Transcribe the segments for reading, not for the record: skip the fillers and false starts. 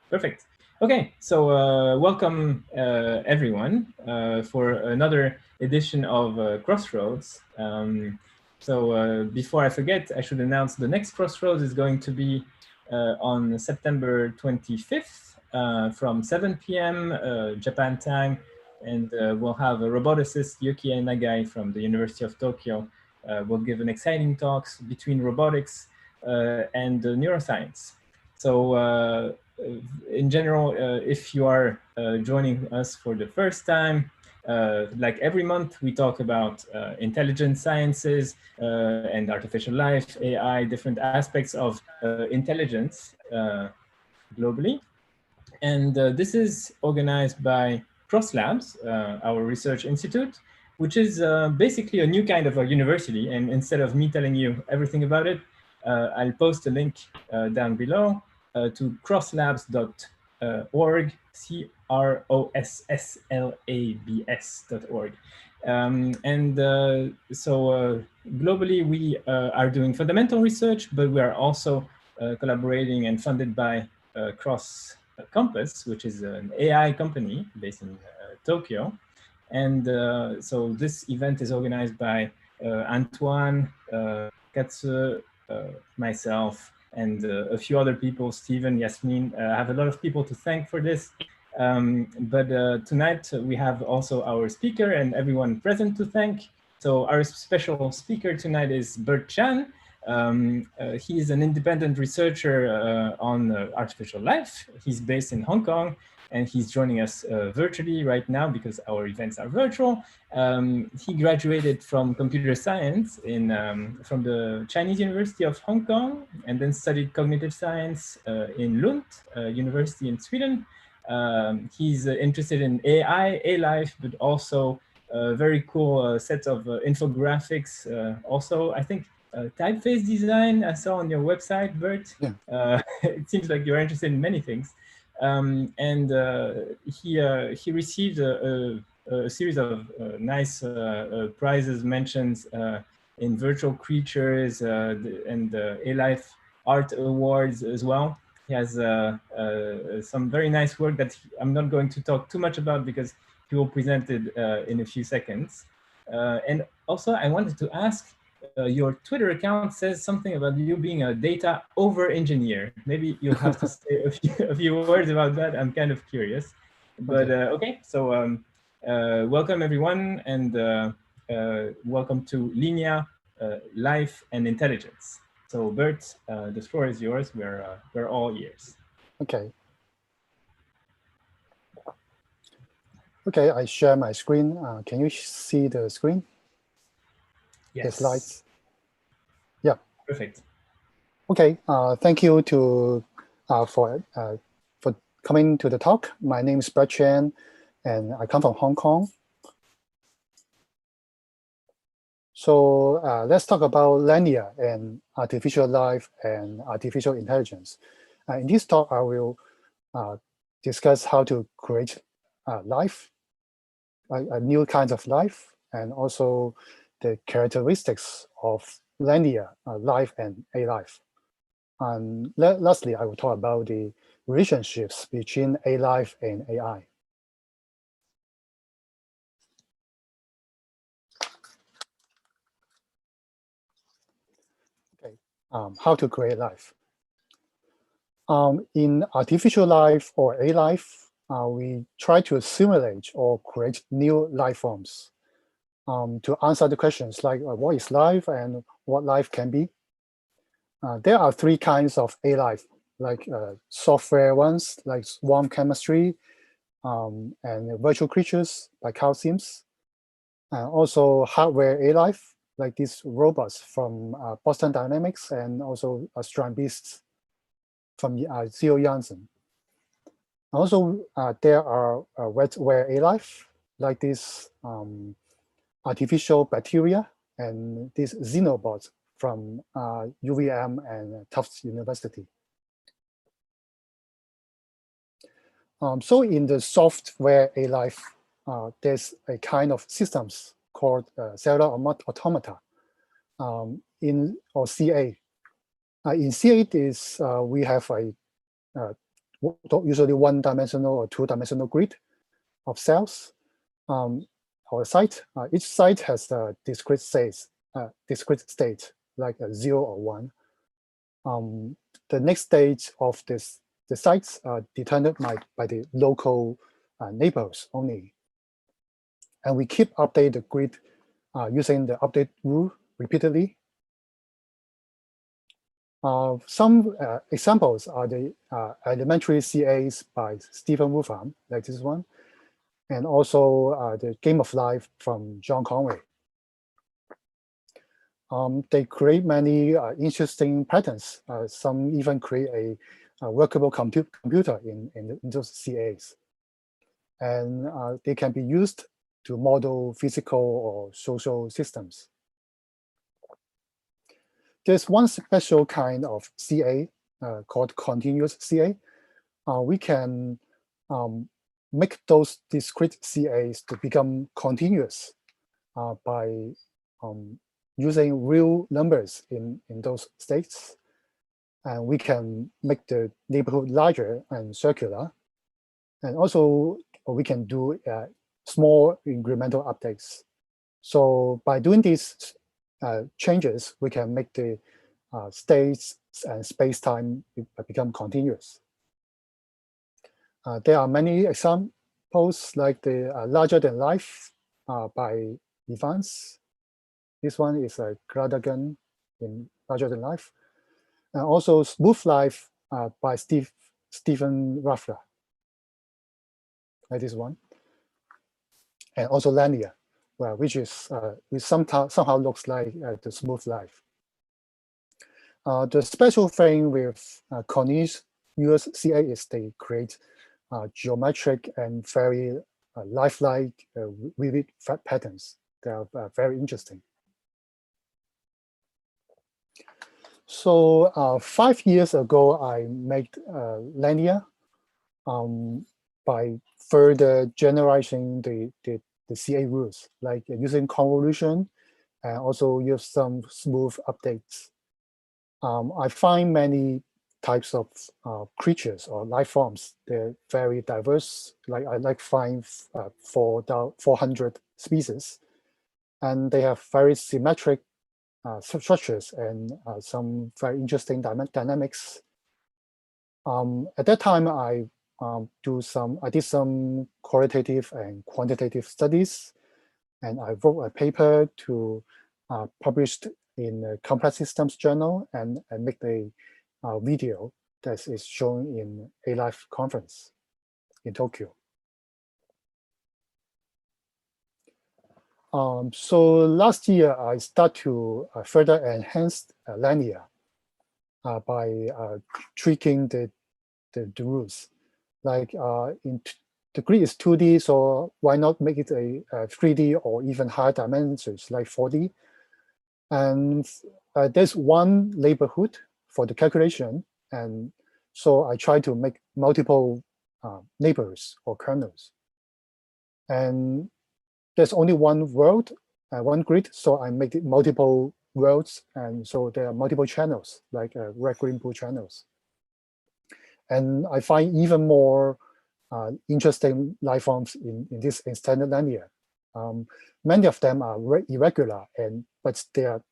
Perfect. Okay, so welcome everyone for another edition of Crossroads. Before I forget, I should announce the next Crossroads is going to be on September 25th from 7 p.m. Japan time, and we'll have a roboticist Yuki Nagai from the University of Tokyo will give an exciting talks between robotics and neuroscience. So in general, if you are joining us for the first time, like every month, we talk about intelligent sciences and artificial life, AI, different aspects of intelligence globally. And this is organized by Cross Labs, our research institute, which is basically a new kind of a university. And instead of me telling you everything about it, I'll post a link down below to crosslabs.org, crosslabs.org. Globally, we are doing fundamental research, but we are also collaborating and funded by Cross Compass, which is an AI company based in Tokyo. And so this event is organized by Antoine, Katsu, myself, and a few other people, Stephen, Yasmin. I have a lot of people to thank for this. But tonight we have also our speaker and everyone present to thank. So our special speaker tonight is Bert Chan. He is an independent researcher on artificial life. He's based in Hong Kong, and he's joining us virtually right now because our events are virtual. He graduated from computer science from the Chinese University of Hong Kong, and then studied cognitive science in Lund University in Sweden. He's interested in AI, ALife, but also a very cool set of infographics. Also, I think typeface design I saw on your website, Bert. Yeah. It seems like you're interested in many things. He received a series of nice prizes, mentions in Virtual Creatures and ALife Art Awards as well. He has some very nice work that I'm not going to talk too much about because he will present it in a few seconds. And also, I wanted to ask, your Twitter account says something about you being a data over-engineer. Maybe you'll have to say a few words about that. I'm kind of curious. But okay, so welcome everyone, and welcome to Lenia, Life and Intelligence. So Bert, the floor is yours. We're all ears. Okay. Okay, I share my screen. Can you see the screen? Yes. The slides. Yeah. Perfect. Okay. Thank you for coming to the talk. My name is Bert Chan, and I come from Hong Kong. So let's talk about Lenia and artificial life and artificial intelligence. In this talk, I will discuss how to create life, new kinds of life, and also the characteristics of Lenia, life and ALife. And lastly, I will talk about the relationships between ALife and AI. Okay, how to create life. In artificial life or ALife, we try to simulate or create new life forms to answer the questions like what is life and what life can be. There are three kinds of ALife, like software ones, like swarm chemistry, and virtual creatures like Carl Sims. Also hardware ALife, like these robots from Boston Dynamics, and also Strand Beasts from Theo Jansen. Also, there are wetware ALife, like this artificial bacteria and these xenobots from UVM and Tufts University. So in the software ALife, there's a kind of systems called cellular automata or CA. In CA, we have a usually one-dimensional or two-dimensional grid of cells or a site. Each site has a discrete state like a 0 or 1. The next stage of the sites are determined by the local neighbors only. And we keep update the grid using the update rule repeatedly. Some examples are the elementary CAs by Stephen Wolfram, like this one, and also the Game of Life from John Conway. They create many interesting patterns. Some even create a workable computer in those CAs. And they can be used to model physical or social systems. There's one special kind of CA called continuous CA. We can make those discrete CAs to become continuous by using real numbers in those states. And we can make the neighborhood larger and circular. And also we can do small incremental updates. So by doing these changes, we can make the states and space-time become continuous. There are many examples like the larger than life by Evans. This one is a Gradagan in larger than life. And also smooth life by Stephen Raffler, like this one. And also Lenia, which somehow looks like the smooth life. The special thing with colonies USCA is they create geometric and very lifelike vivid patterns. They are very interesting. So 5 years ago, I made Lenia by further generalizing the CA rules, like using convolution and also use some smooth updates. I find many types of creatures or life forms. They're very diverse. Like I find 400 species, and they have very symmetric structures and some very interesting dynamics. At that time, I did some qualitative and quantitative studies, and I wrote a paper to published in a Complex Systems journal and make a video that is shown in ALife conference in Tokyo. So last year, I start to further enhance Lenia by tweaking the rules. Like the grid is 2D, so why not make it a 3D or even higher dimensions like 4D? And there's one neighborhood for the calculation, and so I try to make multiple neighbors or kernels. And there's only one world, one grid, so I make it multiple worlds, and so there are multiple channels, like red, green, blue channels. And I find even more interesting life forms in this extended linear. Many of them are irregular, but they are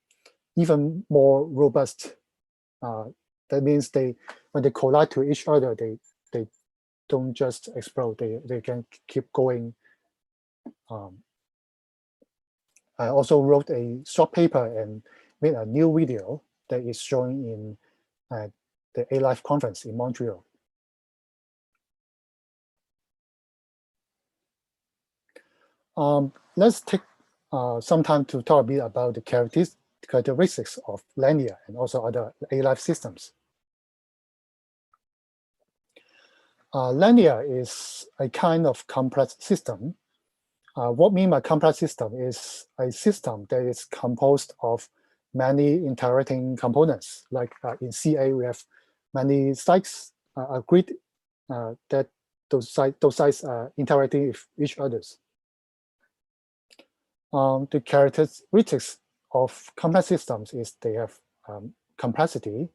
even more robust. That means when they collide to each other, they don't just explode. They can keep going. I also wrote a short paper and made a new video that is showing in the ALife conference in Montreal. Let's take some time to talk a bit about the characteristics of Lenia and also other ALife systems. Lenia is a kind of complex system. What I mean by complex system is a system that is composed of many interacting components. Like in CA, we have many sites, a grid that those sites are interacting with each others. The characteristics of complex systems is they have complexity,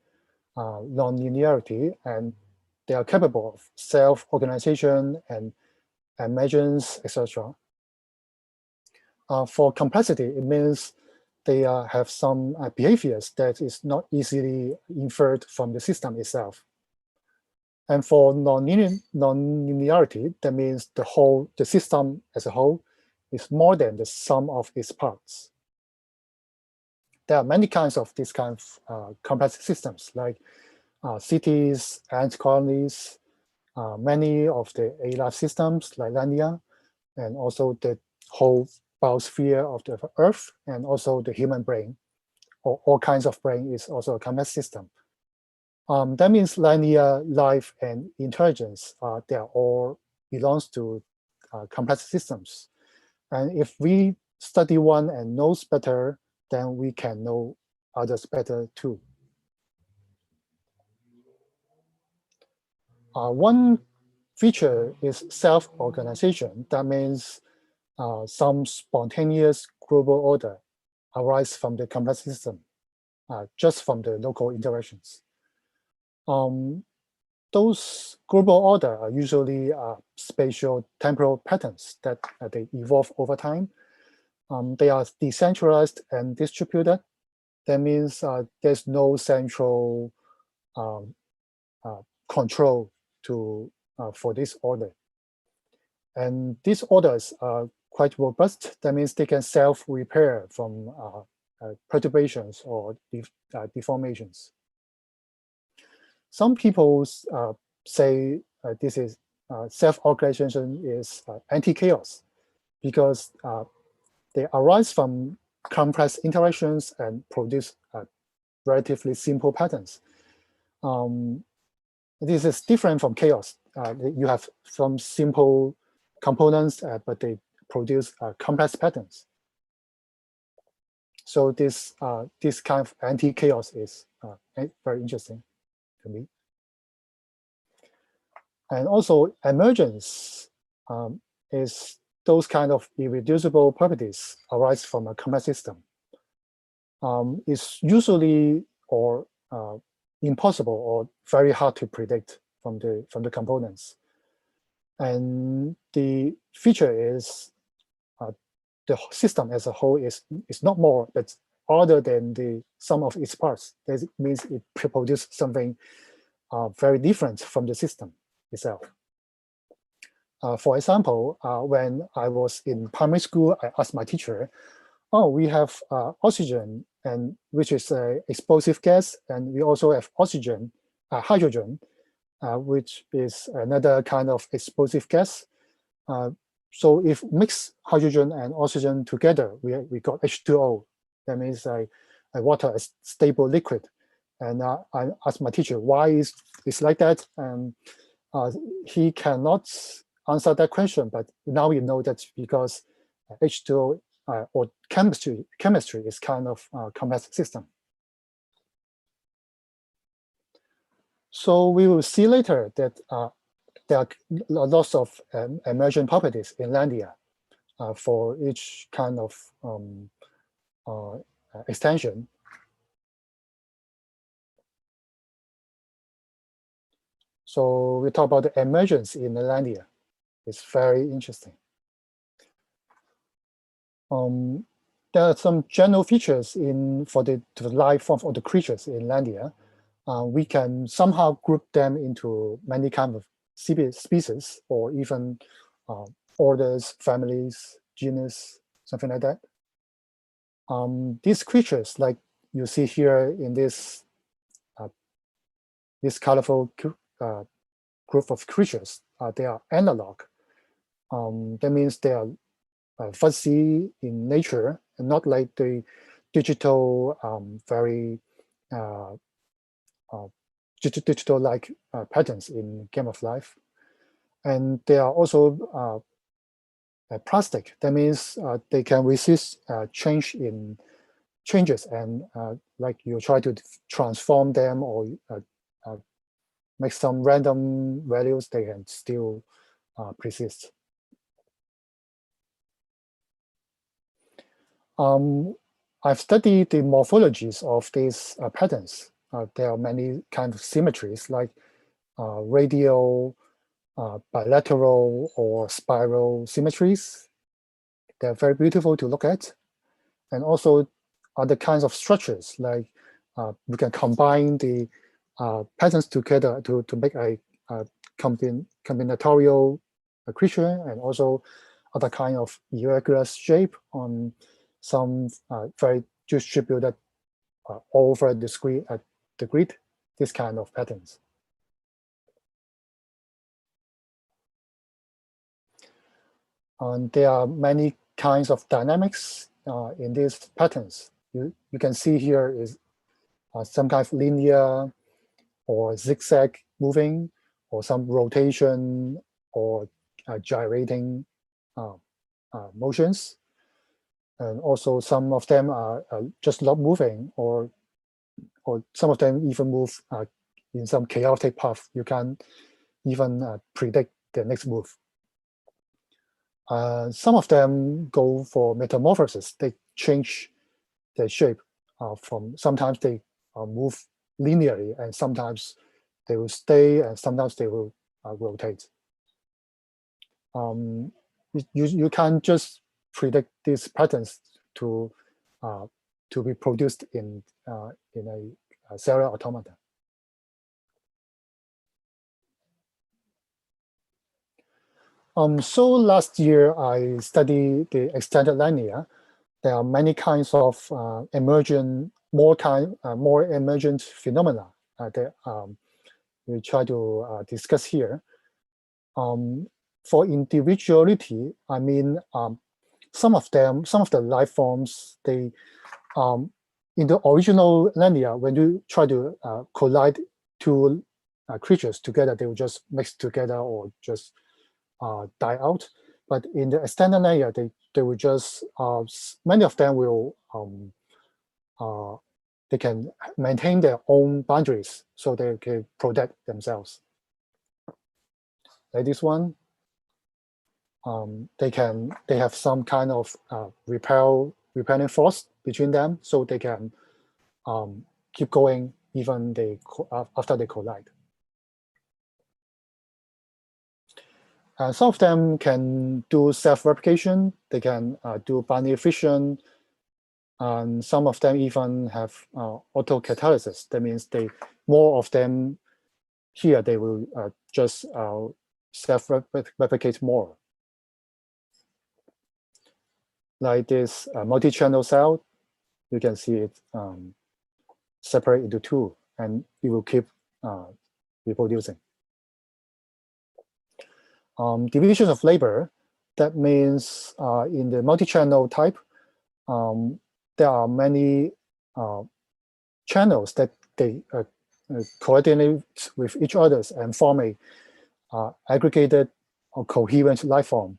nonlinearity, and they are capable of self-organization and emergence, etc. For complexity, it means they have some behaviors that is not easily inferred from the system itself. And for nonlinearity, that means the system as a whole is more than the sum of its parts. There are many kinds of this kind of complex systems, like cities, ant colonies, many of the ALife systems like Lenia, and also the whole biosphere of the Earth, and also the human brain, or all kinds of brain is also a complex system. That means linear, life, and intelligence, they are all belongs to complex systems. And if we study one and knows better, then we can know others better too. One feature is self-organization. That means some spontaneous global order arises from the complex system, just from the local interactions. Those global order are usually spatial temporal patterns that they evolve over time. They are decentralized and distributed. That means there's no central control for this order. And these orders are quite robust. That means they can self-repair from perturbations or deformations. Some people say this is self-organization is anti-chaos because they arise from complex interactions and produce relatively simple patterns. This is different from chaos. You have some simple components, but they produce complex patterns. So this kind of anti-chaos is very interesting to me. And also emergence is those kind of irreducible properties arise from a complex system. It's usually or impossible or very hard to predict from the components. And the feature is the system as a whole is not more but other than the sum of its parts. That means it produces something very different from the system itself. For example, when I was in primary school, I asked my teacher, "Oh, we have oxygen, and which is an explosive gas, and we also have oxygen, hydrogen, which is another kind of explosive gas. So if mix hydrogen and oxygen together, we got H2O. That means water is stable liquid." And I asked my teacher why it's like that, and he cannot answer that question. But now we know that's because H2O or chemistry is kind of a complex system. So we will see later that there are lots of emergent properties in Lenia for each kind of extension. So we talk about the emergence in Lenia. It's very interesting. There are some general features for the life forms of the creatures in Lenia. We can somehow group them into many kinds of species or even orders, families, genus, something like that. These creatures, like you see here in this colorful group of creatures, they are analog. That means they are fuzzy in nature and not like the digital, very digital-like patterns in Game of Life. And they are also plastic. That means they can resist changes, and like you try to transform them or make some random values, they can still persist. I've studied the morphologies of these patterns. There are many kinds of symmetries, like radial, bilateral, or spiral symmetries. They're very beautiful to look at. And also other kinds of structures, like we can combine the patterns together to make a combinatorial creature, and also other kind of irregular shape on some very distributed over the grid, this kind of patterns. And there are many kinds of dynamics in these patterns. You can see here is some kind of linear or zigzag moving, or some rotation or gyrating motions. And also some of them are just not moving, or some of them even move in some chaotic path. You can't even predict the next move. Some of them go for metamorphosis. They change their shape from, sometimes they move linearly, and sometimes they will stay, and sometimes they will rotate. You can't just predict these patterns to be produced in a cellular automata. So last year I studied the extended linear. There are many kinds of more emergent phenomena that we try to discuss here. For individuality, I mean, some of the life forms, they in the original linear, when you try to collide two creatures together, they will just mix together or just die out. But in the extended layer, they will just many of them will they can maintain their own boundaries, so they can protect themselves. Like this one, they have some kind of repelling force between them, so they can keep going even after they collide. Some of them can do self-replication. They can do binary fission, and some of them even have autocatalysis. That means more of them here, they will just self-replicate more. Like this multi-channel cell, you can see it separate into two, and it will keep reproducing. Divisions of labor, that means in the multi-channel type, there are many channels that they coordinate with each other and form a aggregated or coherent life form.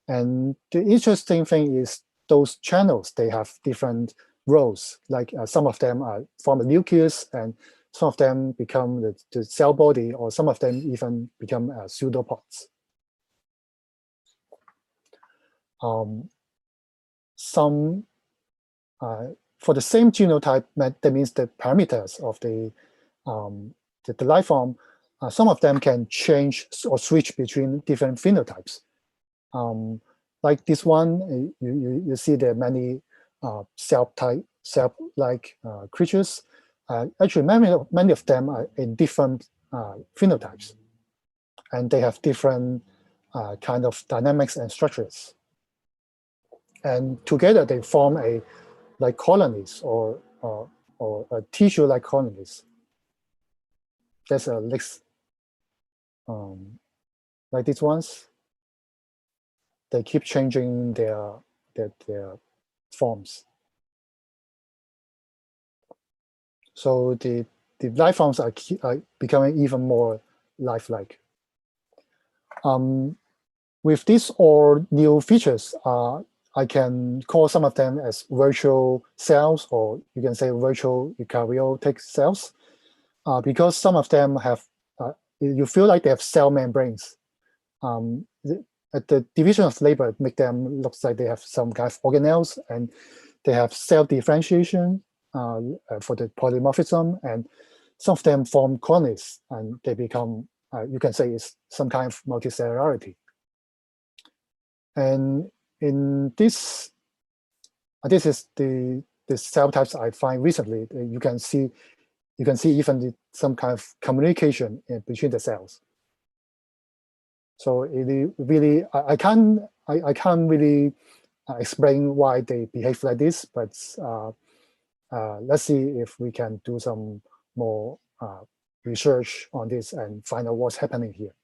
And the interesting thing is those channels, they have different roles. Like some of them form a nucleus, and some of them become the cell body, or some of them even become pseudopods. For the same genotype, that means the parameters of the life form, some of them can change or switch between different phenotypes. Like this one, you see there are many cell-like creatures. Actually, many of them are in different phenotypes, and they have different kind of dynamics and structures. And together they form like colonies or tissue-like colonies. There's a list like these ones. They keep changing their forms. So the life forms are becoming even more lifelike. With these all new features, I can call some of them as virtual cells, or you can say virtual eukaryotic cells, because some of them have, you feel like they have cell membranes. The division of labor make them look like they have some kind of organelles, and they have cell differentiation for the polymorphism, and some of them form colonies, and they become you can say is some kind of multicellularity. And in this is the cell types I find recently. You can see even some kind of communication between the cells. So it really, I can't really explain why they behave like this, but let's see if we can do some more research on this and find out what's happening here.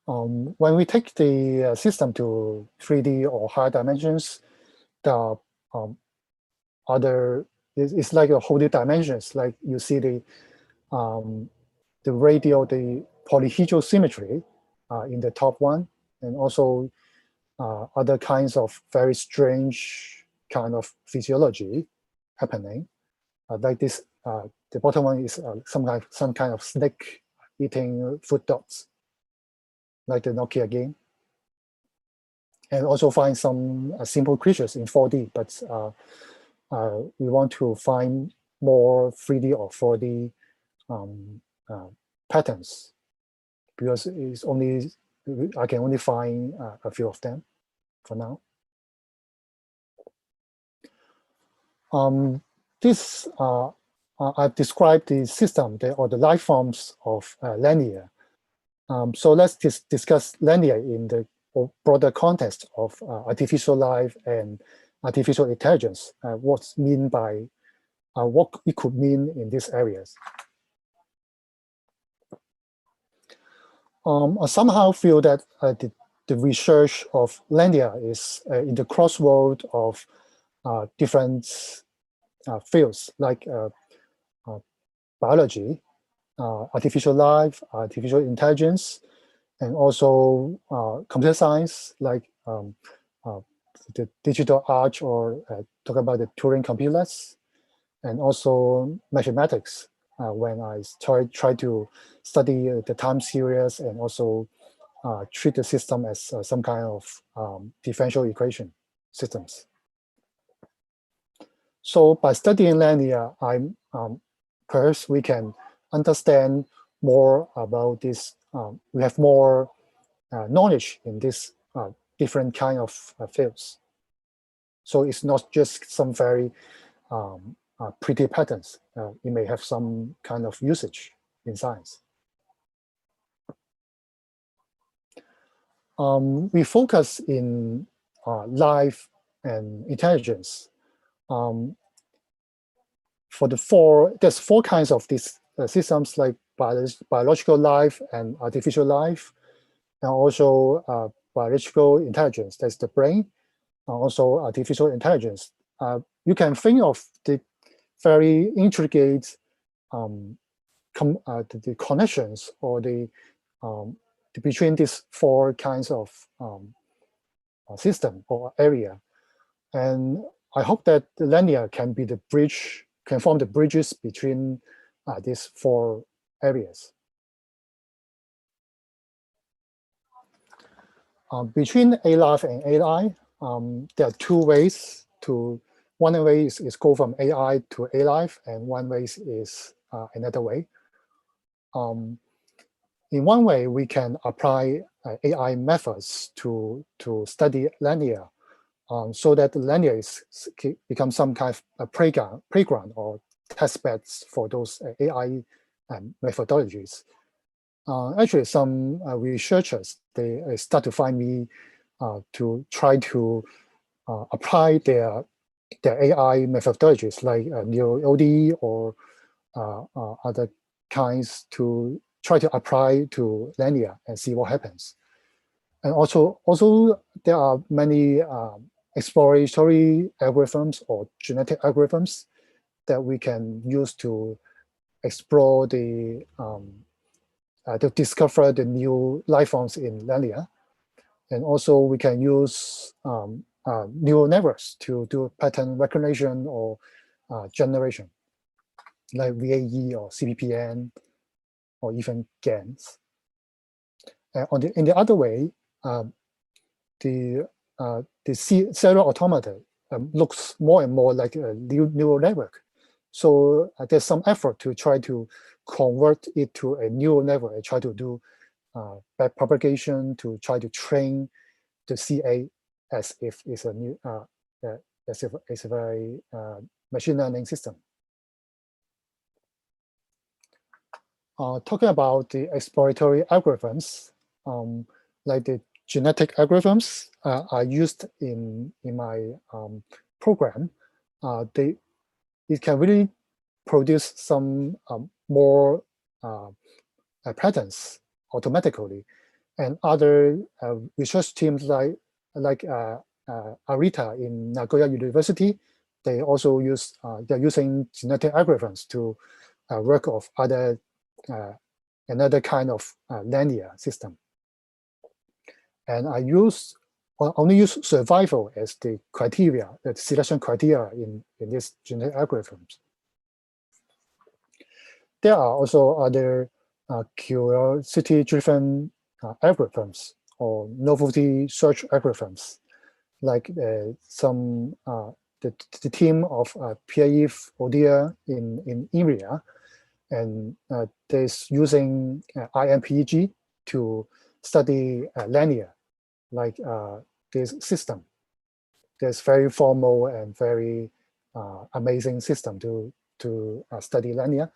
When we take the system to 3D or higher dimensions, the it's like a whole new dimensions. Like you see the radial, the polyhedral symmetry in the top one, and also other kinds of very strange kind of physiology happening. Like this, the bottom one is some kind of snake eating food dots, like the Nokia game. And also find some simple creatures in 4D, but we want to find more 3D or 4D patterns, because it's only, I can only find a few of them for now. This I've described the system or the life forms of Lenia. So let's discuss Lenia in the broader context of artificial life and artificial intelligence. What's mean by what it could mean in these areas. I somehow feel that the research of Lenia is in the crossroad of different fields like biology, artificial life, artificial intelligence, and also computer science, like the digital arch, or talk about the Turing computers, and also mathematics, when I try to study the time series and also treat the system as some kind of differential equation systems. So by studying Lenia, perhaps we can understand more about this. We have more knowledge in this different kind of fields. So it's not just some very pretty patterns. It may have some kind of usage in science. We focus in life and intelligence. There's four kinds of these systems, like biological life and artificial life, and also biological intelligence, that's the brain, also artificial intelligence. You can think of the very intricate the connections or the between these four kinds of system or area. And I hope that the Lenia can be the bridge, can form the bridges between these four areas. Between ALife and AI, there are two ways to, one way is go from AI to ALife, and one way is another way. In one way, we can apply AI methods to study Lenia, so that Lenia becomes some kind of a playground or test beds for those AI methodologies. Actually, some researchers, they start to find me to try to apply their AI methodologies, like NeuroOD or other kinds, to try to apply to Lenia and see what happens. And also there are many exploratory algorithms or genetic algorithms that we can use to explore to discover the new life forms in Lenia. And also we can use neural networks to do pattern recognition or generation, like VAE or CPPN or even GANs. In the other way, the cellular automata looks more and more like a neural network. So there's some effort to try to convert it to a neural network and try to do back propagation to try to train the CA as if it's a new as if it's a very machine learning system. Talking about the exploratory algorithms, like the genetic algorithms are used in my program. It can really produce some more patterns automatically, and other research teams like Arita in Nagoya University, they also use they're using genetic algorithms to work of another kind of linear system. And I only use survival as the criteria, the selection criteria in these genetic algorithms. There are also other curiosity-driven algorithms or novelty search algorithms, like some the team of Pierre-Yves Audier in India, and they're using IMPEG to study Lenia, like this system. There's very formal and very amazing system to study Lenia.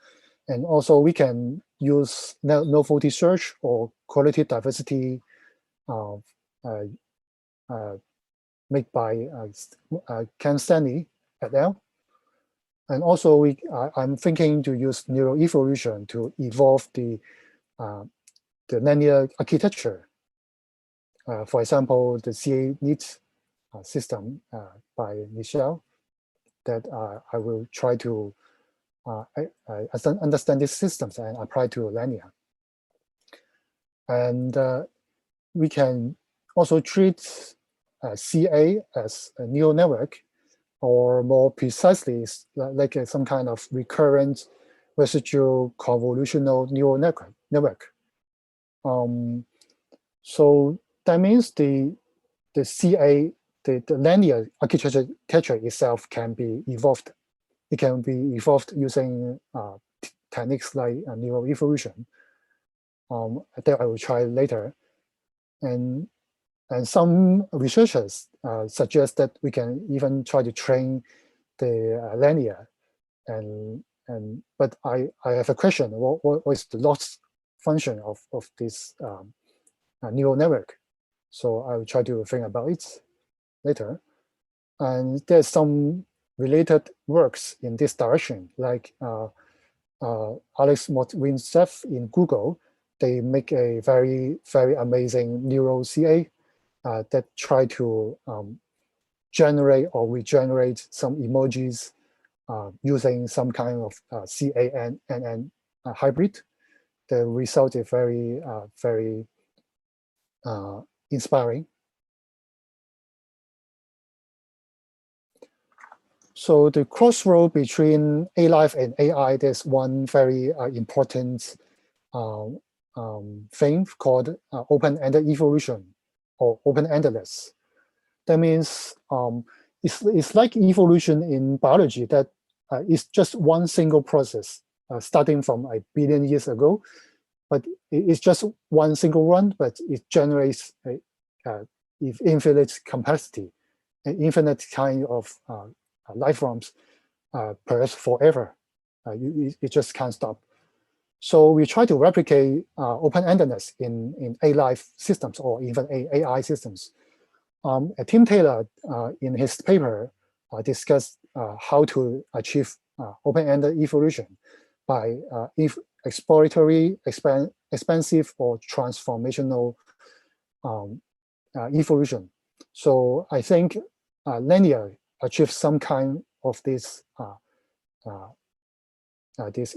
And also we can use novelty search or quality diversity made by Ken Stanley et al. And also I'm thinking to use neural evolution to evolve the linear architecture. For example, the CA needs system by Michel that I will try to I understand these systems and apply to Lenia. And we can also treat CA as a neural network, or more precisely, like some kind of recurrent residual convolutional neural network. So that means the CA, the linear architecture itself can be evolved. It can be evolved using techniques like neural evolution. That I will try later. And some researchers suggest that we can even try to train the linear. But I have a question. What is the loss function of this neural network? So I will try to think about it later. And there's some related works in this direction, like Alex Motwin-Zeff in Google. They make a very, very amazing neural CA that try to generate or regenerate some emojis using some kind of CANN hybrid. The result is very, very inspiring. So the crossroad between ALife and AI, there's one very important thing called open-ended evolution or open-endedness. That means it's like evolution in biology that it's just one single process starting from a billion years ago, but it's just one single run, but it generates infinite complexity, an infinite kind of lifeforms, perhaps forever. You just can't stop. So we try to replicate open-endedness in ALife systems or even AI systems. Tim Taylor, in his paper, discussed how to achieve open-ended evolution by exploratory, expansive, or transformational evolution. So I think Lenia achieves some kind of this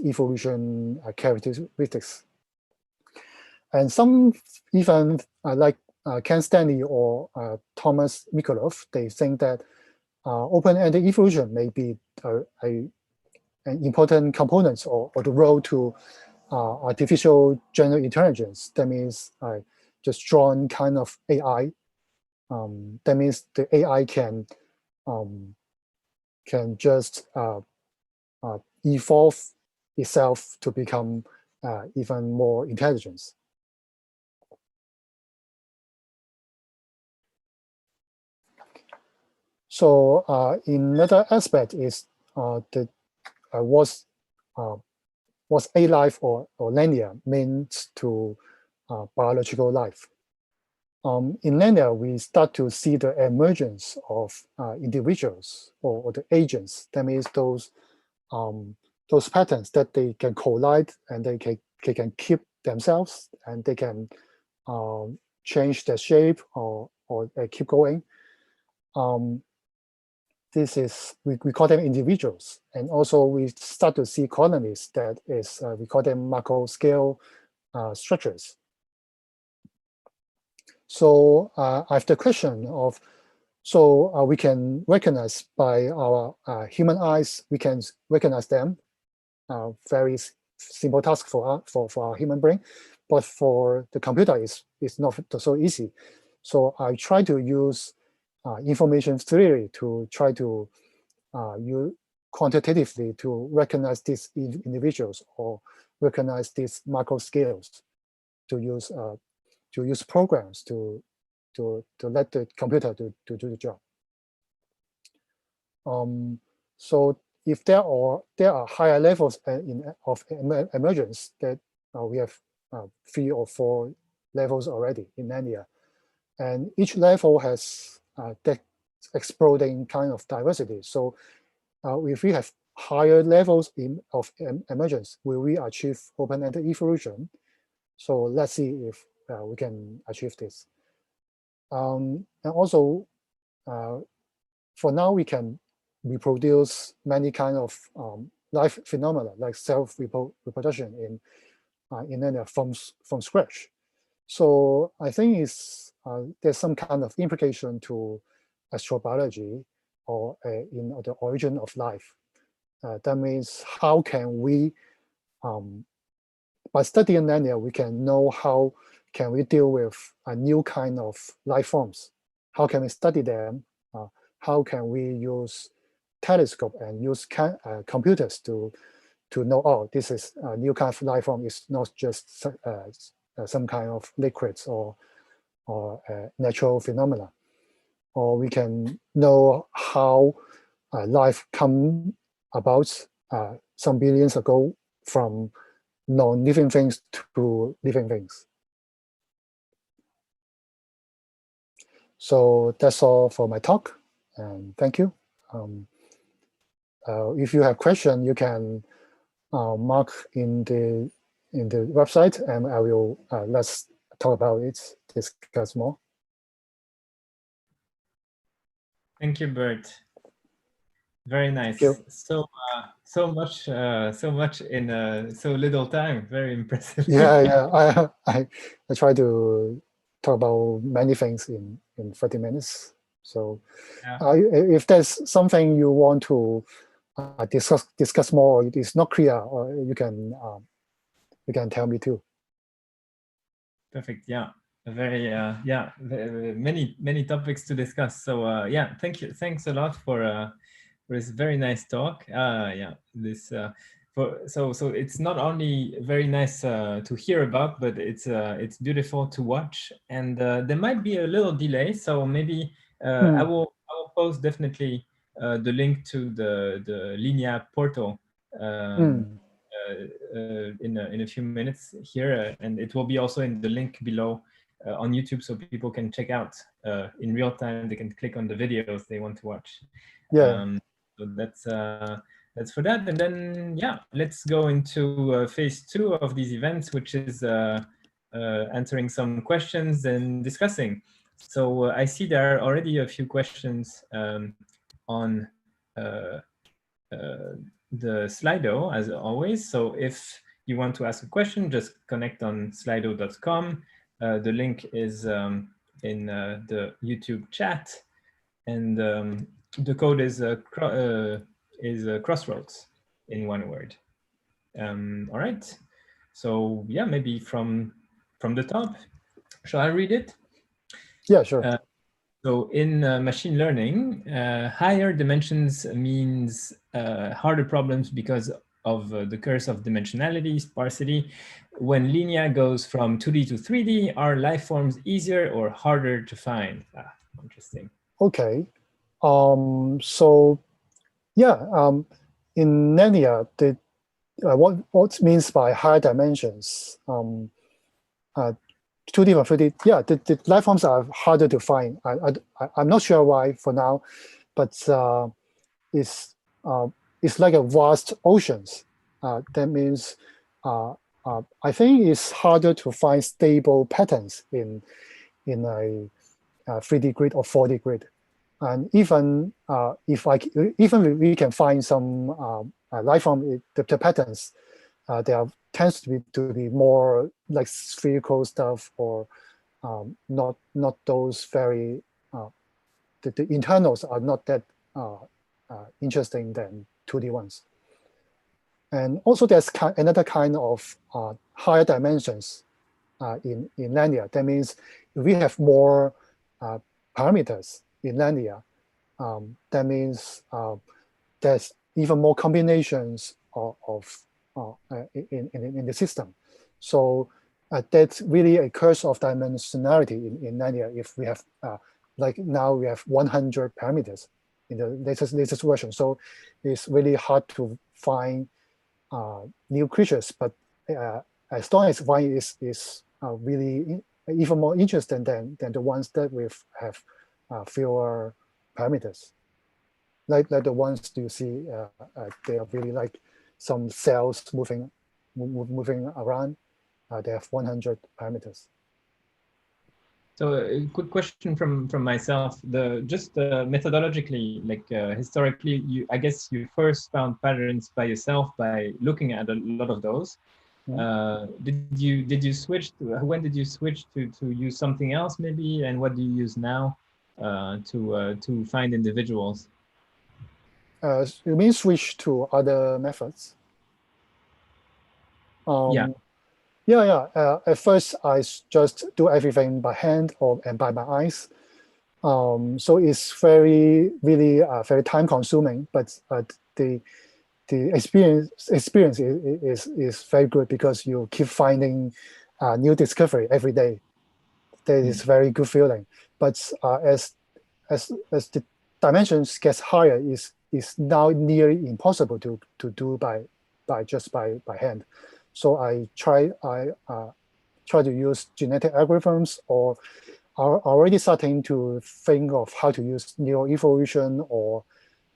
evolution characteristics. And some even like Ken Stanley or Thomas Mikolov, they think that open-ended evolution may be an important component or the role to artificial general intelligence. That means just drawn kind of AI. That means the AI can just evolve itself to become even more intelligent. So another aspect is what's ALife or Lenia means to biological life. In Lenia, we start to see the emergence of individuals or the agents. That means those patterns that they can collide and they can keep themselves and they can change their shape or keep going. This is, we call them individuals. And also we start to see colonies that is, we call them macro scale structures. So I have the question of, so we can recognize by our human eyes, we can recognize them. Very simple task for our human brain, but for the computer, it's not so easy. So I try to use information theory to try to use quantitatively to recognize these individuals or recognize these macro scales, to use programs to let the computer to do the job. So if there are higher levels of emergence, that we have 3 or 4 levels already in Lenia, and each level has that exploding kind of diversity. So if we have higher levels of emergence, will we achieve open-ended evolution? So let's see if we can achieve this. And also, for now, we can reproduce many kind of life phenomena like self-reproduction in Lenia from scratch. So I think there's some kind of implication to astrobiology or in the origin of life. That means how can we, by studying Lenia, we can know how can we deal with a new kind of life forms. How can we study them? How can we use telescope and use computers to know, oh, this is a new kind of life form. It's not just some kind of liquids or natural phenomena. Or we can know how life come about some billions ago from non-living things to living things. So that's all for my talk, and thank you. If you have questions, you can mark in the website, and I will let's talk about it, discuss more. Thank you, Bert. Very nice. So much in so little time. Very impressive. Yeah. I try to talk about many things in 30 minutes. So if there's something you want to discuss more, or it is not clear, or you can tell me too. Perfect. Yeah. Very many topics to discuss. So yeah, thank you. Thanks a lot for this very nice talk. So it's not only very nice to hear about, but it's beautiful to watch. And there might be a little delay, so maybe I will post definitely the link to the Lenia portal in a few minutes here, and it will be also in the link below on YouTube, so people can check out in real time. They can click on the videos they want to watch. So that's for that. And then yeah, let's go into phase 2 of these events, which is answering some questions and discussing. So I see there are already a few questions on the Slido, as always. So if you want to ask a question, just connect on slido.com. The link is in the YouTube chat, and the code is crossroads in one word. All right. So yeah, maybe from the top. Shall I read it? Yeah, sure. So in machine learning, higher dimensions means harder problems because of the curse of dimensionality, sparsity. When Lenia goes from 2D to 3D, are life forms easier or harder to find? Ah, interesting. Okay. So yeah, in Lenia, what means by higher dimensions? 2D or 3D, yeah, the life forms are harder to find. I'm not sure why for now, but it's it's like a vast oceans. That means I think it's harder to find stable patterns in a 3D grid or 4D grid. And even even we can find some life form, the patterns, there tends to be more like spherical stuff, or not those very the internals are not that interesting than 2D ones. And also there's another kind of higher dimensions in Lenia. That means we have more parameters in Lenia. That means there's even more combinations in the system. So that's really a curse of dimensionality in Lenia. If we have like now we have 100 parameters in the latest version, so it's really hard to find new creatures. But as long as one is really even more interesting than the ones that we have fewer parameters, like the ones you see, they are really like some cells moving around. They have 100 parameters. So a quick question from myself. Just methodologically, like historically, I guess you first found patterns by yourself by looking at a lot of those. Did you switch when did you switch to use something else maybe, and what do you use now to find individuals? You mean switch to other methods? Yeah. Yeah. At first, I just do everything by hand and by my eyes. So it's really very time consuming, but the experience is very good because you keep finding new discovery every day. That is very good feeling. But as the dimensions gets higher, is now nearly impossible to do by hand. So I try to use genetic algorithms, or are already starting to think of how to use neural evolution or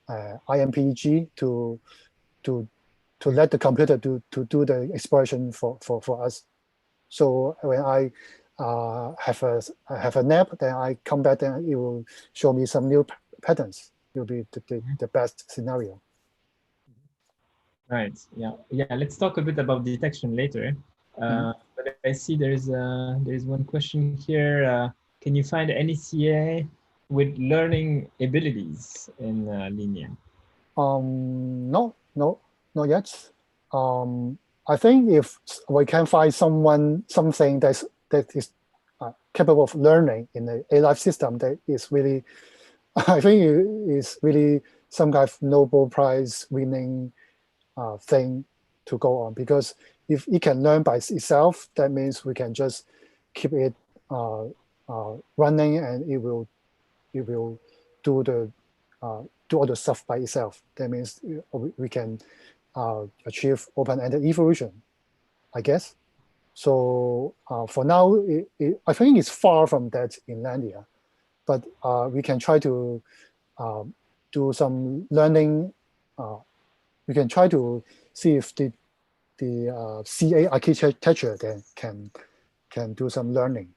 IMPG to let the computer to do the exploration for us. So when I have a nap, then I come back, then it will show me some new patterns. It will be the best scenario. Right. Yeah. Let's talk a bit about detection later. But I see there's one question here. Can you find any CA with learning abilities in Lenia? No, not yet. I think if we can find something that is capable of learning in the ALife system, that is really, I think it is really some kind of Nobel Prize winning thing to go on, because if it can learn by itself, that means we can just keep it running, and it will do all the stuff by itself. That means we can achieve open-ended evolution, I guess. So for now, I think it's far from that in Lenia, but we can try to do some learning. We can try to see if the CA architecture then can do some learning.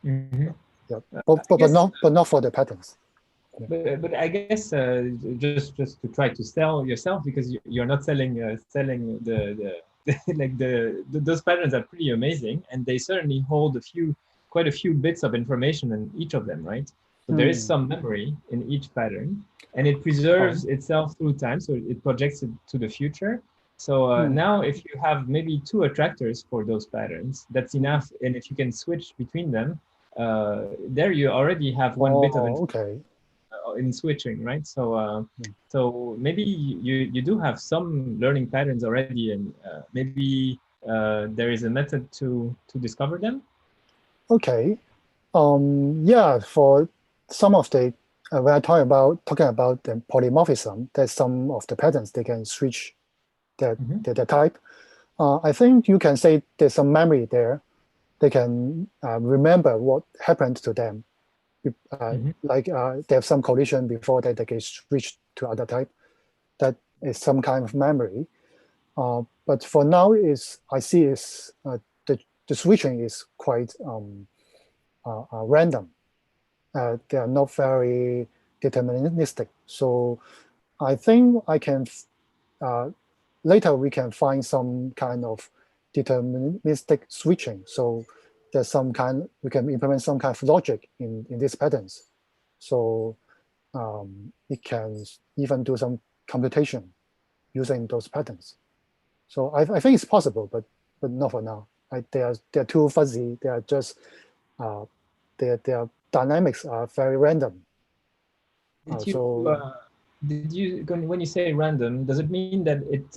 Yeah, but not for the patterns. But I guess just to try to sell yourself, because you're not selling the like those patterns are pretty amazing, and they certainly hold quite a few bits of information in each of them, right? So there is some memory in each pattern, and it preserves itself through time, so it projects it to the future. So now if you have maybe 2 attractors for those patterns, that's enough. And if you can switch between them, there you already have one bit of okay. in switching, right? So Mm. so maybe you do have some learning patterns already, and maybe there is a method to discover them. Okay. Yeah, for some of the when I talking about the polymorphism, there's some of the patterns they can switch Mm-hmm. the type. I think you can say there's some memory there. They can remember what happened to them. Mm-hmm. Like they have some collision before that they can switch to other type. That is some kind of memory. But for now, I see is the switching is quite random. They are not very deterministic. So I think I can later we can find some kind of deterministic switching. So there's some kind we can implement some kind of logic in these patterns. So it can even do some computation using those patterns. So I think it's possible, but not for now. They're too fuzzy. They are just uh, their dynamics are very random. Did you So did you when you say random, does it mean that it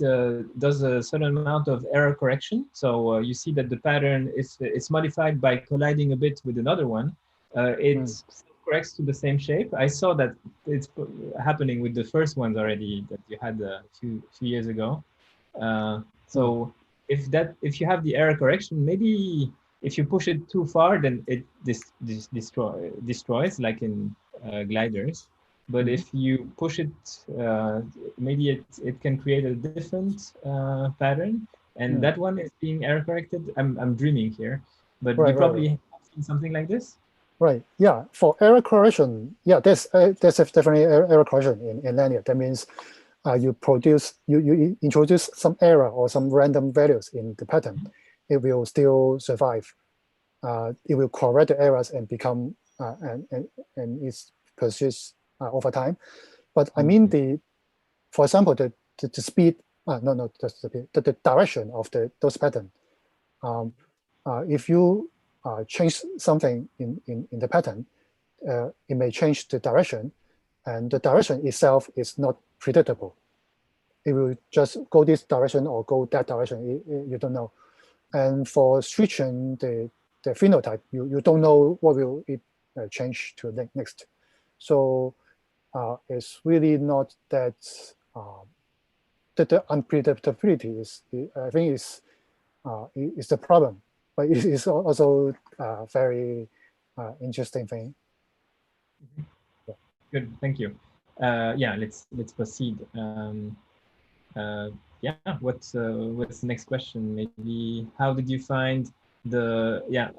does a certain amount of error correction? So you see that the pattern is it's modified by colliding a bit with another one. It corrects to the same shape. I saw that it's happening with the first ones already that you had a few years ago. So if you have the error correction, maybe if you push it too far, then it destroys like in gliders. But if you push it, maybe it can create a different pattern, and that one is being error corrected. I'm dreaming here, but you probably have seen something like this. Right. Yeah. For error correction, yeah, there's definitely error correction in Lenia. That means you introduce some error or some random values in the pattern. It will still survive. It will correct the errors and become and it persists over time. But I mean for example, the speed. No, the direction of those patterns. If you change something in the pattern, it may change the direction, and the direction itself is not predictable. It will just go this direction or go that direction. You don't know. And for switching the phenotype, you don't know what will it change to next. So it's really not that the unpredictability I think is the problem, but it is also a very interesting thing. Yeah. Good, thank you. Yeah, let's proceed. Yeah, what's the next question? Maybe how did you find the yeah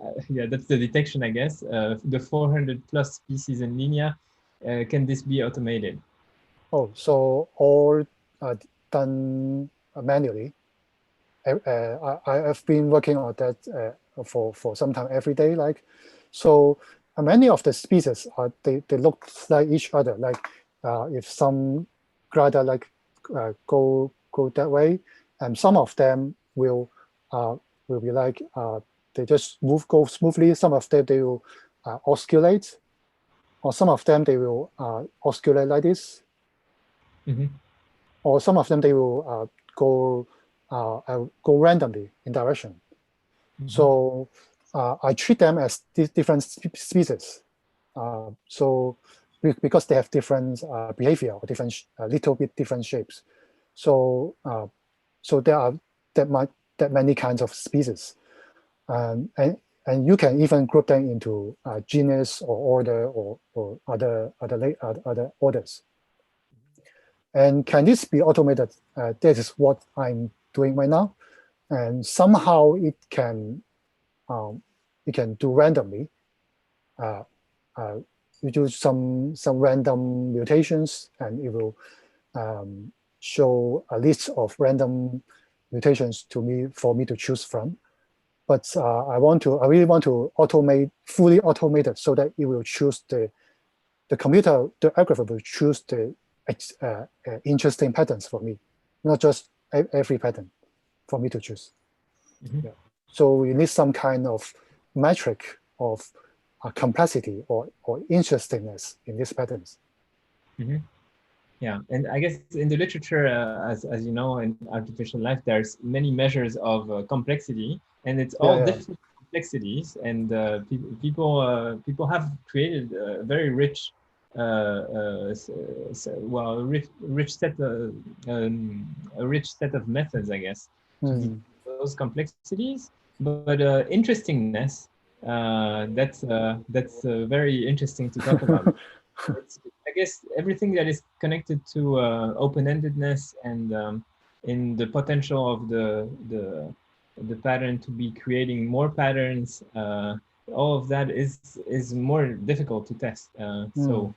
that's the detection, I guess. The 400 plus species in Lenia. Can this be automated? Oh, so all done manually. I have been working on that for some time every day. So many of the species they look like each other. Like if some glider go that way, and some of them will be like they just go smoothly. Some of them they will oscillate, or some of them they will oscillate like this, or some of them they will go randomly in direction. So I treat them as different species. So because they have different behavior or different little bit different shapes. So so there are that many kinds of species, and you can even group them into genus or order or other orders. And can this be automated? This is what I'm doing right now, and somehow it can do randomly. You do some random mutations, and it will show a list of random mutations to me for me to choose from. But I really want to fully automate it so that it will choose the computer, the algorithm will choose the interesting patterns for me, not just every pattern for me to choose. Yeah. So you need some kind of metric of complexity or interestingness in these patterns. Mm-hmm. Yeah, and I guess in the literature, as you know, in artificial life, there's many measures of complexity, and it's all different complexities. And people have created a very rich, rich set, a rich set of methods, I guess, to detect those complexities. But interestingness, that's very interesting to talk about. I guess everything that is connected to open-endedness and in the potential of the pattern to be creating more patterns, all of that is more difficult to test. So,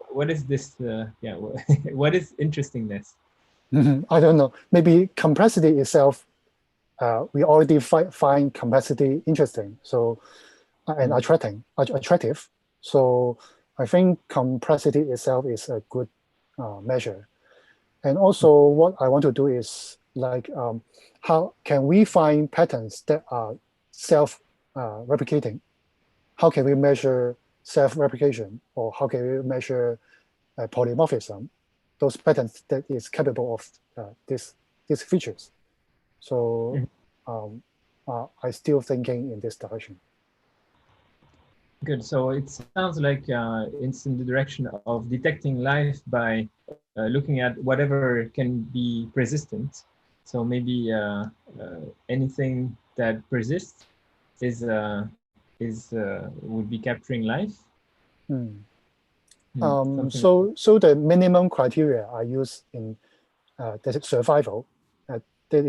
what is this? What is interestingness? I don't know. Maybe complexity itself. We already find complexity interesting. So, and attractive. So I think complexity itself is a good measure. And also what I want to do is like, how can we find patterns that are self-replicating? How can we measure self-replication, or how can we measure polymorphism, those patterns that is capable of these features? So I still thinking in this direction. Good. So it sounds like it's in the direction of detecting life by looking at whatever can be persistent. So maybe anything that persists would be capturing life. So the minimum criteria I use in that is survival. That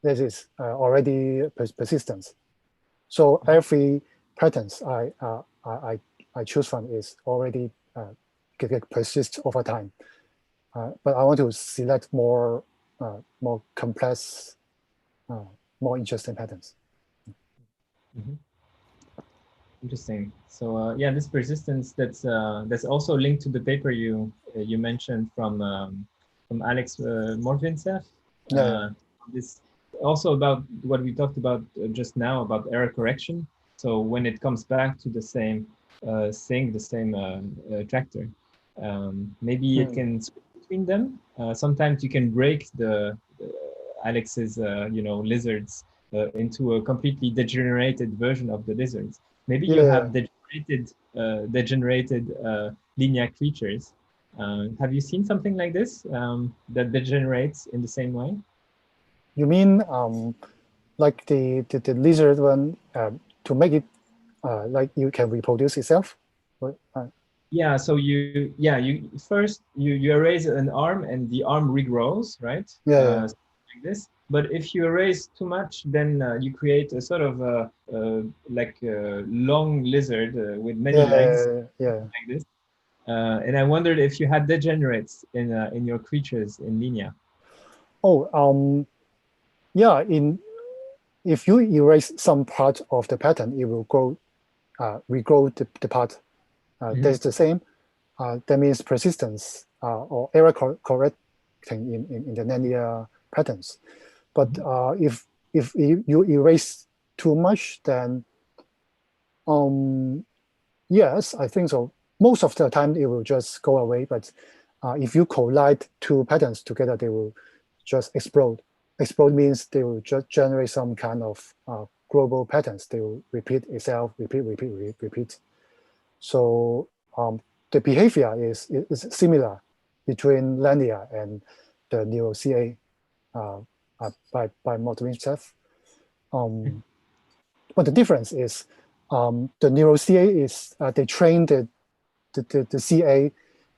is already persistence. So every patterns I choose from is already persist over time. But I want to select more complex, more interesting patterns. Interesting. So yeah, this persistence that's also linked to the paper you mentioned from Alex Morvinsev. This also about what we talked about just now about error correction. So when it comes back to the same thing, the same tractor, maybe it can switch between them. Sometimes you can break the Alex's lizards into a completely degenerated version of the lizards. Maybe you have degenerated Lenia creatures. Have you seen something like this that degenerates in the same way? You mean like the lizard one to make it like you can reproduce itself? Yeah. So you first you erase an arm and the arm regrows, right? Like this. But if you erase too much, then you create a sort of like a long lizard with many legs, like this. And I wondered if you had degenerates in your creatures in Lenia. Oh, yeah. If you erase some part of the pattern, it will regrow the part. That's the same. That means persistence or error correcting in the linear patterns. But if you erase too much, then yes, I think so. Most of the time it will just go away. But if you collide two patterns together, they will just explode. Explode means they will just generate some kind of global patterns. They will repeat itself, repeat. So the behavior is similar between Lenia and the NeuroCA by modeling itself. But the difference is the NeuroCA is they train the CA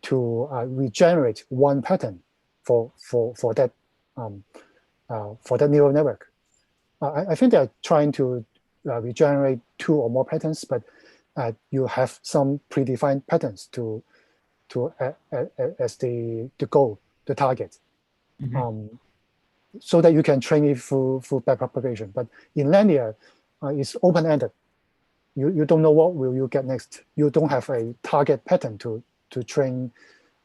to regenerate one pattern for that neural network. I think they are trying to regenerate two or more patterns, but you have some predefined patterns as the goal, the target, so that you can train it through backpropagation. But in linear, it's open-ended. You don't know what will you get next. You don't have a target pattern to train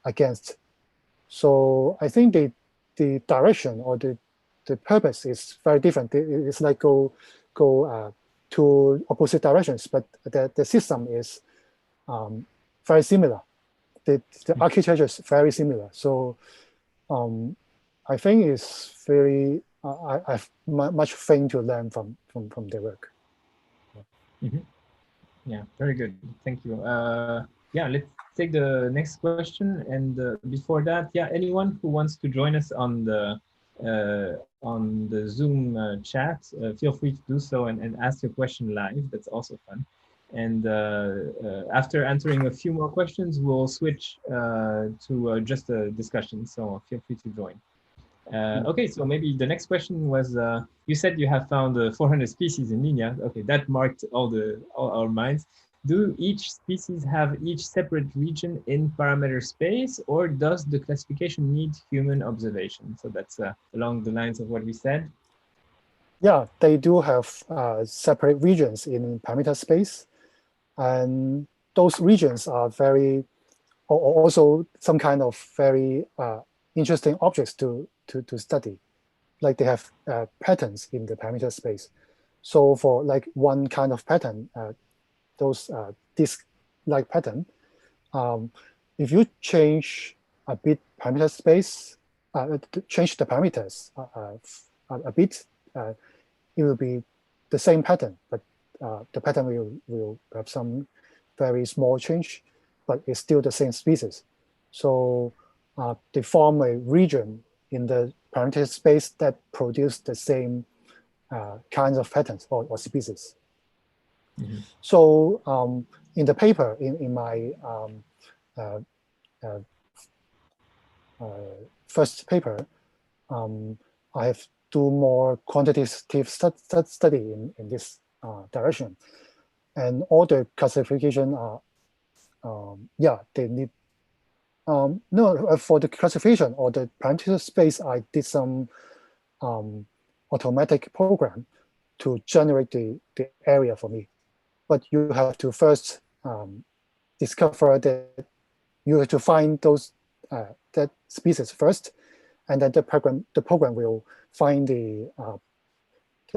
against. So I think the direction or the purpose is very different. It's like go to to opposite directions, but the system is very similar. The architecture is very similar. So I think it's very, I have much thing to learn from their work. Mm-hmm. Yeah, very good. Thank you. Yeah, let's take the next question. And before that, yeah, anyone who wants to join us on the Zoom chat, feel free to do so and ask your question live. That's also fun. And after answering a few more questions, we'll switch to just a discussion. So feel free to join. Okay, so maybe the next question was, you said you have found 400 species in Lenia. Okay, that marked all our minds. Do each species have each separate region in parameter space, or does the classification need human observation? So that's along the lines of what we said. Yeah, they do have separate regions in parameter space. And those regions are very, or also some kind of very interesting objects to study. Like they have patterns in the parameter space. So for like one kind of pattern, those disk-like pattern, if you change a bit parameter space, change the parameters a bit, it will be the same pattern, but the pattern will have some very small change, but it's still the same species. So they form a region in the parameter space that produce the same kinds of patterns or species. Mm-hmm. So in the paper, in my first paper, I have do more quantitative study in this direction. And all the classification are, yeah, they need, no, for the classification or the parameter space, I did some automatic program to generate the area for me. But you have to first discover that you have to find those that species first, and then the program will find the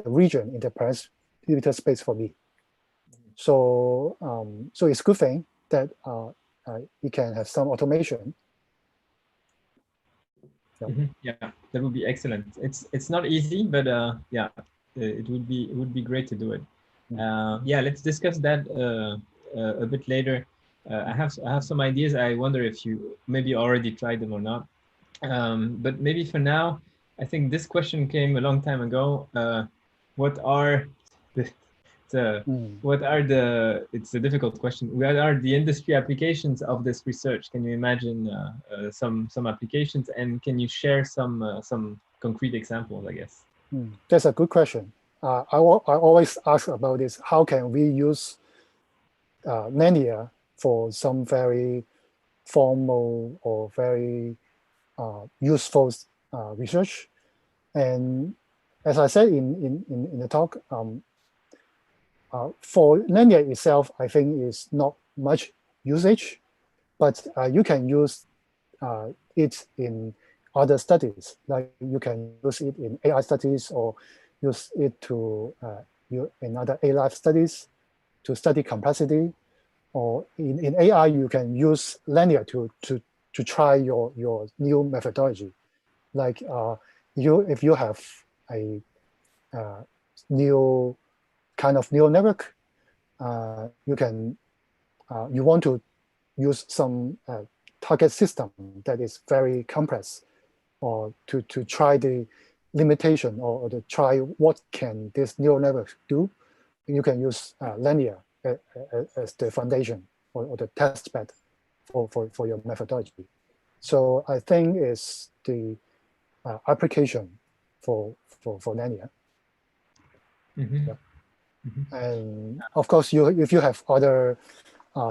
region in the parameter space for me. So so it's a good thing that you can have some automation. Yeah. Mm-hmm. Yeah, that would be excellent. It's not easy, but yeah, it would be great to do it. Yeah, let's discuss that a bit later. I have some ideas. I wonder if you maybe already tried them or not. But maybe for now, I think this question came a long time ago. What are what are the? It's a difficult question. What are the industry applications of this research? Can you imagine some applications, and can you share some concrete examples? I guess. That's a good question. I always ask about this. How can we use Lenia for some very formal or very useful research? And as I said in the talk, for Lenia itself, I think is not much usage, but you can use it in other studies. Like you can use it in AI studies or use it to in other ALife studies to study complexity. Or in AI, you can use Lenia to try your new methodology. Like if you have a new kind of neural network, you want to use some target system that is very complex, or to try the limitation or to try what can this neural network do. You can use Lenia as the foundation or the test bed for your methodology. So I think it's the application for Lenia. Mm-hmm. Yeah. And of course, if you have other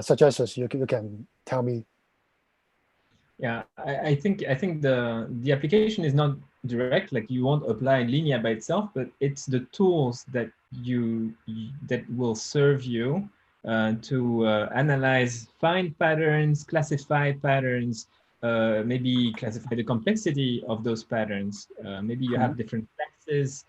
suggestions, you can tell me. Yeah, I think the application is not direct. Like you won't apply Lenia by itself, but it's the tools that that will serve you to analyze, find patterns, classify patterns, maybe classify the complexity of those patterns. Maybe you have different classes.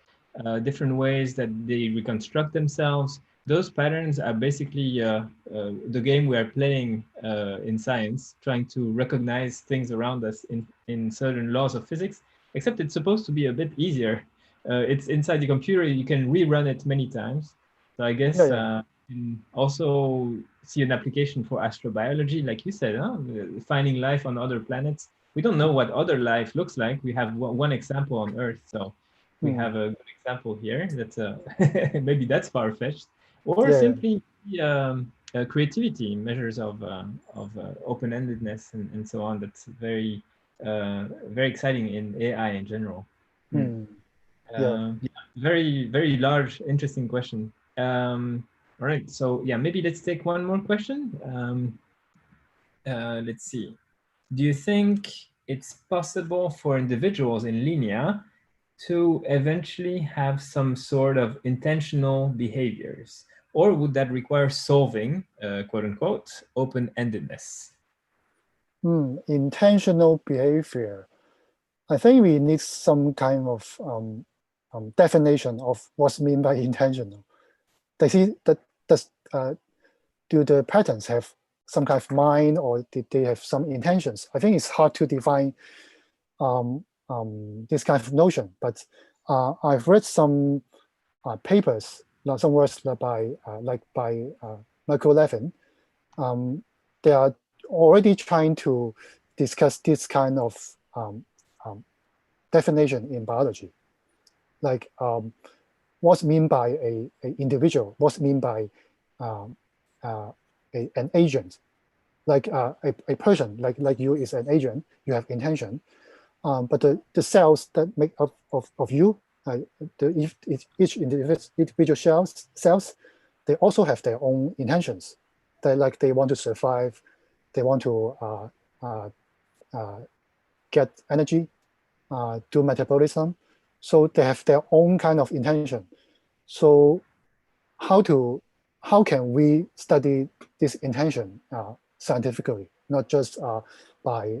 different ways that they reconstruct themselves. Those patterns are basically the game we are playing in science, trying to recognize things around us in certain laws of physics, except it's supposed to be a bit easier. It's inside the computer, you can rerun it many times. So I guess you can also see an application for astrobiology, like you said, huh? Finding life on other planets. We don't know what other life looks like. We have one example on Earth, so we have a good example here. That's maybe that's far-fetched, or simply creativity, measures of open-endedness and so on. That's very very exciting in AI in general. Yeah, very large, interesting question. All right, so yeah, maybe let's take one more question. Let's see. Do you think it's possible for individuals in Lenia to eventually have some sort of intentional behaviors? Or would that require solving, quote unquote, open-endedness? Intentional behavior. I think we need some kind of definition of what's meant by intentional. Do the patterns have some kind of mind, or did they have some intentions? I think it's hard to define this kind of notion, but I've read some papers, some works by Michael Levin. They are already trying to discuss this kind of definition in biology, like what's meant by a individual, what's meant by an agent, like a person, like you is an agent, you have intention, but the cells that make up of you, each individual cells, they also have their own intentions. They want to survive, they want to get energy, do metabolism. So they have their own kind of intention. So how can we study this intention scientifically, not just by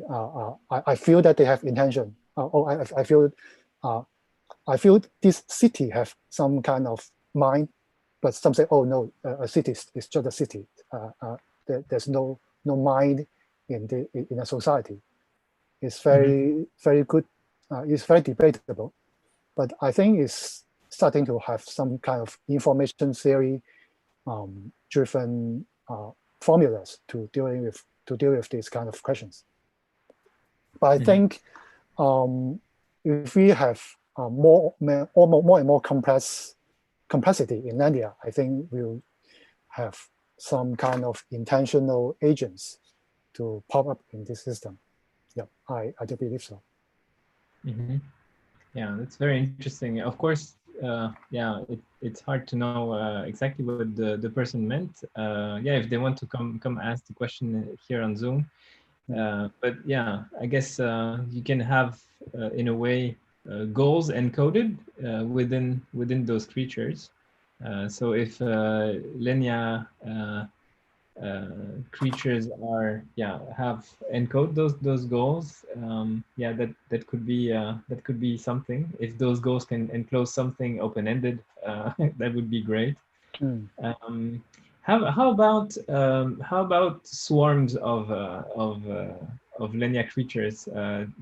I feel that they have intention. I feel this city have some kind of mind, but some say, oh no, a city is just a city. There's no mind in a society. It's very good. It's very debatable, but I think it's starting to have some kind of information theory driven formulas to deal with these kind of questions. But I think if we have more and more complexity in Lenia, I think we'll have some kind of intentional agents to pop up in this system. Yeah, I do believe so. Yeah, that's very interesting. Of course, yeah, it's hard to know exactly what the person meant. Yeah, if they want to come ask the question here on Zoom. But yeah, I guess you can have, in a way, goals encoded within those creatures. So if Lenia creatures have encode those goals, yeah, that could be something. If those goals can enclose something open-ended, that would be great. How about swarms of Lenia creatures?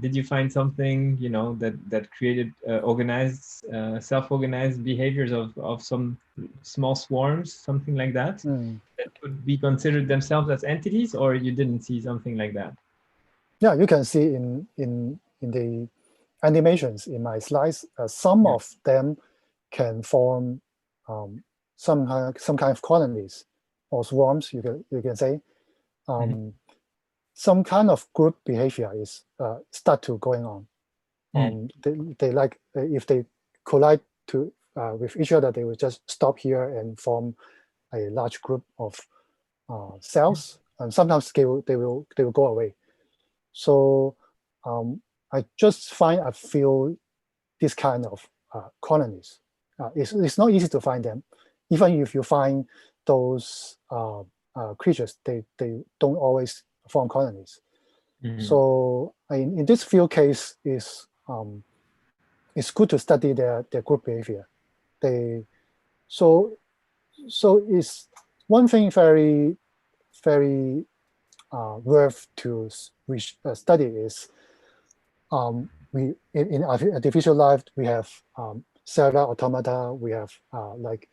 Did you find something that created organized, self-organized behaviors of some small swarms, something like that, that could be considered themselves as entities, or you didn't see something like that? Yeah, you can see in the animations in my slides, some of them can form some kind of colonies or swarms. You can say some kind of group behavior is start to going on. They like if they collide with each other, they will just stop here and form a large group of cells, and sometimes they will go away. So I just find a few this kind of colonies. It's not easy to find them. Even if you find those creatures, they don't always form colonies. So in this field case, it's good to study their group behavior. they so it's one thing very worth to study is we in artificial life we have cellular automata, we have like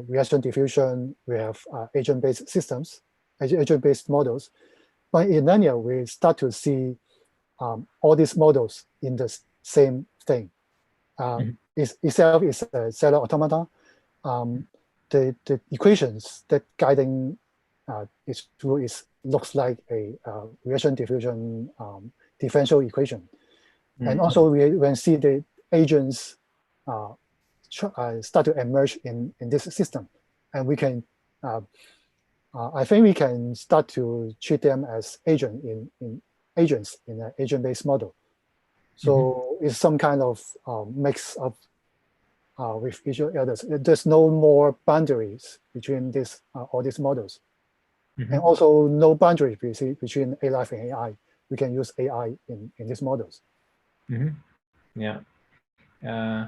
reaction diffusion, we have agent-based systems, agent-based models. But in Lenia, we start to see all these models in the same thing. Itself is a cellular automata. The equations that guiding its rule looks like a reaction diffusion differential equation. And also we can see the agents start to emerge in this system. And we can, I think we can start to treat them as agents in an agent-based model. So it's some kind of mix up with each other. There's no more boundaries between all these models. And also no boundaries between ALife and AI. We can use AI in these models. Yeah. I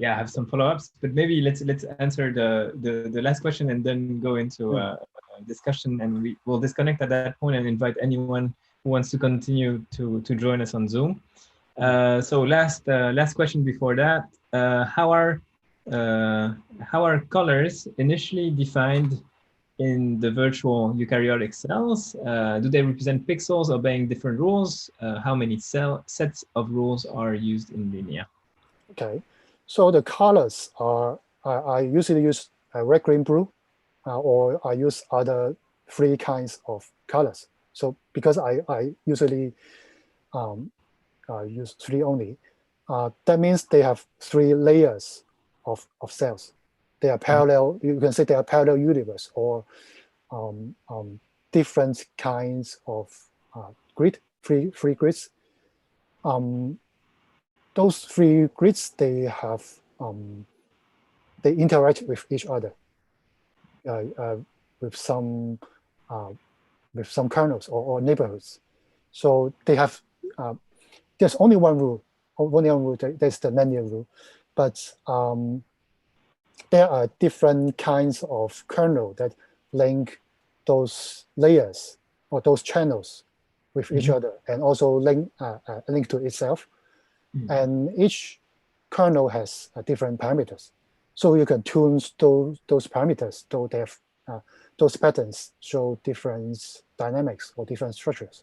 have some follow-ups, but maybe let's answer the last question and then go into a discussion, and we will disconnect at that point and invite anyone who wants to continue to join us on Zoom. So last question before that, how are colors initially defined in the virtual eukaryotic cells? Do they represent pixels obeying different rules? How many sets of rules are used in Lenia? Okay, so the colors are, I usually use red, green, blue, or I use other 3 kinds of colors. So because I usually use 3 only, that means they have 3 layers of cells. They are parallel, you can say they are parallel universe, or different kinds of grid, free grids. Those 3 grids, they have they interact with each other with some kernels or neighborhoods. So they have there's only one rule. There's the linear rule, but there are different kinds of kernel that link those layers or those channels with each other, and also link to itself. And each kernel has different parameters, so you can tune those parameters. So they have those patterns show different dynamics or different structures.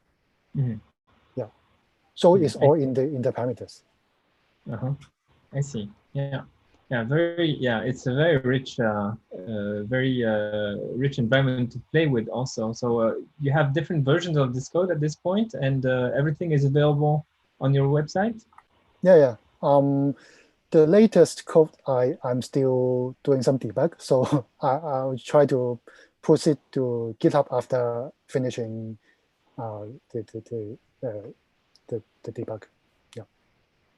Yeah, so it's all in the parameters. I see. It's a very rich, rich environment to play with also. So you have different versions of this code at this point, and everything is available on your website? Yeah. The latest code, I'm still doing some debug, so I'll try to push it to GitHub after finishing the debug.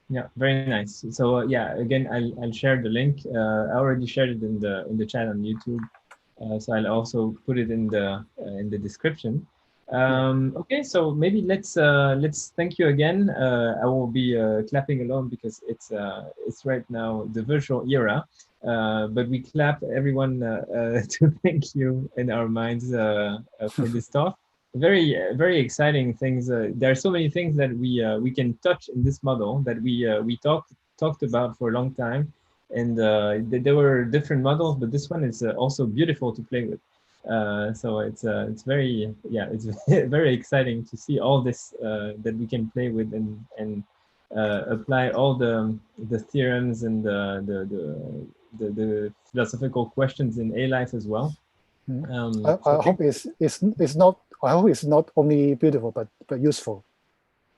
Yeah, very nice. So again, I'll share the link. I already shared it in the chat on YouTube, so I'll also put it in the description. Okay, so maybe let's thank you again. I will be clapping alone because it's right now the virtual era, but we clap everyone to thank you in our minds for this talk. Very exciting things. There are so many things that we can touch in this model that we talked about for a long time, and there were different models, but this one is also beautiful to play with. So it's very it's very exciting to see all this that we can play with and apply all the theorems and the philosophical questions in ALife as well. I hope it's not. I hope it's not only beautiful but useful.